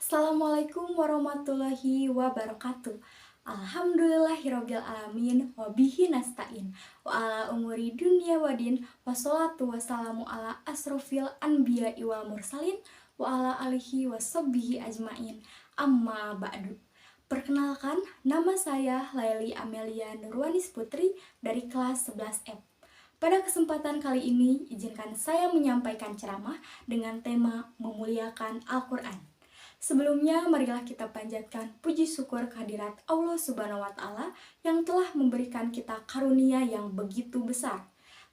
Assalamualaikum warahmatullahi wabarakatuh. Alhamdulillahirabbil alamin wa bihi nasta'in wa ala umuri dunya wadin wassalatu wassalamu ala asrofil anbiya'i wal mursalin wa ala alihi washabbihi ajmain amma ba'du. Perkenalkan, nama saya Laili Amelia Nurwanis Putri dari kelas 11F. Pada kesempatan kali ini, izinkan saya menyampaikan ceramah dengan tema memuliakan Al-Quran. Sebelumnya, marilah kita panjatkan puji syukur kehadirat Allah Subhanahu wa Ta'ala yang telah memberikan kita karunia yang begitu besar.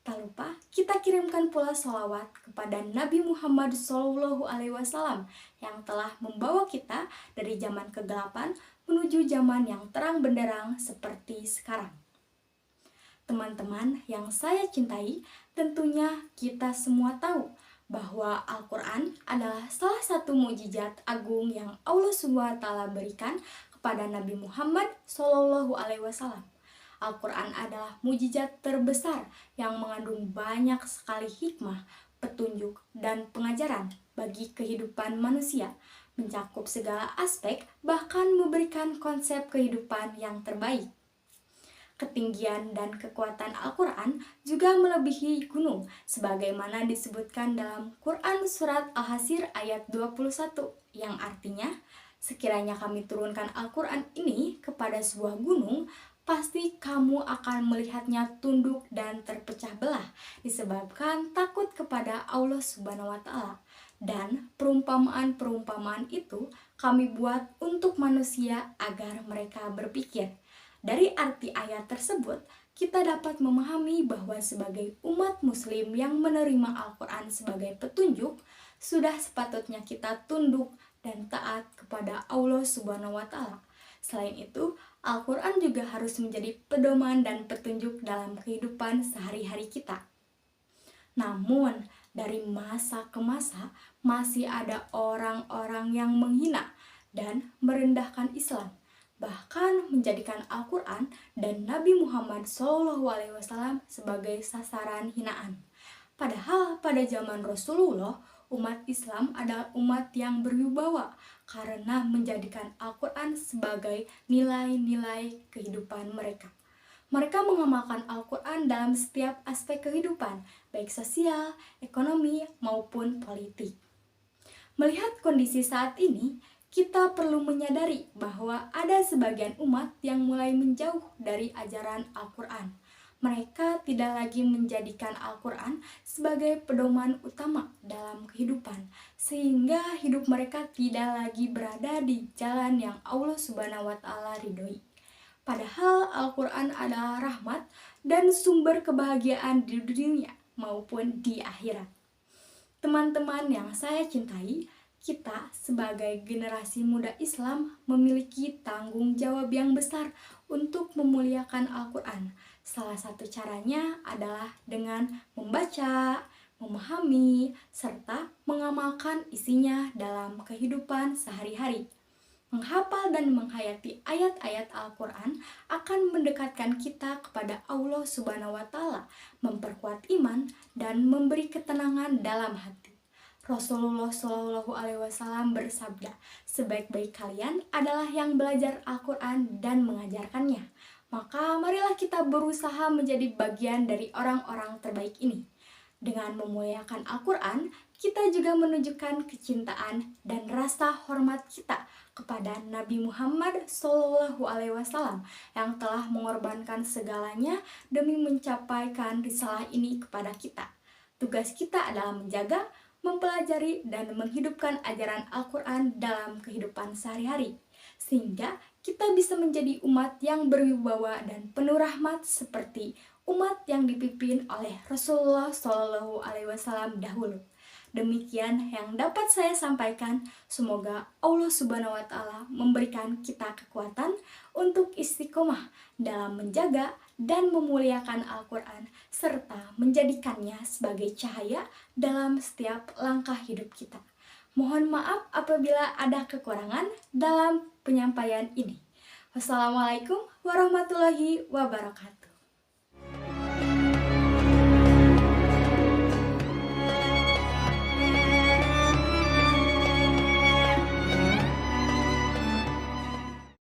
Tak lupa, kita kirimkan pula sholawat kepada Nabi Muhammad SAW yang telah membawa kita dari zaman kegelapan menuju zaman yang terang benderang seperti sekarang. Teman-teman yang saya cintai, tentunya kita semua tahu bahwa Al-Quran adalah salah satu mukjizat agung yang Allah SWT berikan kepada Nabi Muhammad SAW. Al-Quran adalah mukjizat terbesar yang mengandung banyak sekali hikmah, petunjuk, dan pengajaran bagi kehidupan manusia, mencakup segala aspek, bahkan memberikan konsep kehidupan yang terbaik. Ketinggian dan kekuatan Al-Quran juga melebihi gunung, sebagaimana disebutkan dalam Quran Surat Al-Hashr ayat 21, yang artinya, sekiranya kami turunkan Al-Quran ini kepada sebuah gunung, pasti kamu akan melihatnya tunduk dan terpecah belah, disebabkan takut kepada Allah Subhanahu wa Ta'ala. Dan perumpamaan-perumpamaan itu kami buat untuk manusia agar mereka berpikir. Dari arti ayat tersebut, kita dapat memahami bahwa sebagai umat muslim yang menerima Al-Quran sebagai petunjuk, sudah sepatutnya kita tunduk dan taat kepada Allah Subhanahu wa Ta'ala. Selain itu, Al-Quran juga harus menjadi pedoman dan petunjuk dalam kehidupan sehari-hari kita. Namun, dari masa ke masa, masih ada orang-orang yang menghina dan merendahkan Islam, bahkan menjadikan Al-Quran dan Nabi Muhammad SAW sebagai sasaran hinaan. Padahal pada zaman Rasulullah, umat Islam adalah umat yang berwibawa karena menjadikan Al-Quran sebagai nilai-nilai kehidupan mereka. Mereka mengamalkan Al-Quran dalam setiap aspek kehidupan, baik sosial, ekonomi, maupun politik. Melihat kondisi saat ini, kita perlu menyadari bahwa ada sebagian umat yang mulai menjauh dari ajaran Al-Quran. Mereka tidak lagi menjadikan Al-Quran sebagai pedoman utama dalam kehidupan, sehingga hidup mereka tidak lagi berada di jalan yang Allah Subhanahu wa Ta'ala ridhoi. Padahal Al-Quran adalah rahmat dan sumber kebahagiaan di dunia maupun di akhirat. Teman-teman yang saya cintai, kita sebagai generasi muda Islam memiliki tanggung jawab yang besar untuk memuliakan Al-Quran. Salah satu caranya adalah dengan membaca, memahami, serta mengamalkan isinya dalam kehidupan sehari-hari. Menghafal dan menghayati ayat-ayat Al-Quran akan mendekatkan kita kepada Allah Subhanahu wa Ta'ala, memperkuat iman, dan memberi ketenangan dalam hati. Rasulullah SAW bersabda, sebaik-baik kalian adalah yang belajar Al-Quran dan mengajarkannya. Maka marilah kita berusaha menjadi bagian dari orang-orang terbaik ini. Dengan memuliakan Al-Quran, kita juga menunjukkan kecintaan dan rasa hormat kita kepada Nabi Muhammad SAW yang telah mengorbankan segalanya demi mencapaikan risalah ini kepada kita. Tugas kita adalah menjaga, mempelajari, dan menghidupkan ajaran Al-Quran dalam kehidupan sehari-hari, sehingga kita bisa menjadi umat yang berwibawa dan penuh rahmat seperti umat yang dipimpin oleh Rasulullah SAW dahulu. Demikian yang dapat saya sampaikan. Semoga Allah Subhanahu wa Ta'ala memberikan kita kekuatan untuk istiqomah dalam menjaga dan memuliakan Al-Quran, serta menjadikannya sebagai cahaya dalam setiap langkah hidup kita. Mohon maaf apabila ada kekurangan dalam penyampaian ini. Wassalamualaikum warahmatullahi wabarakatuh.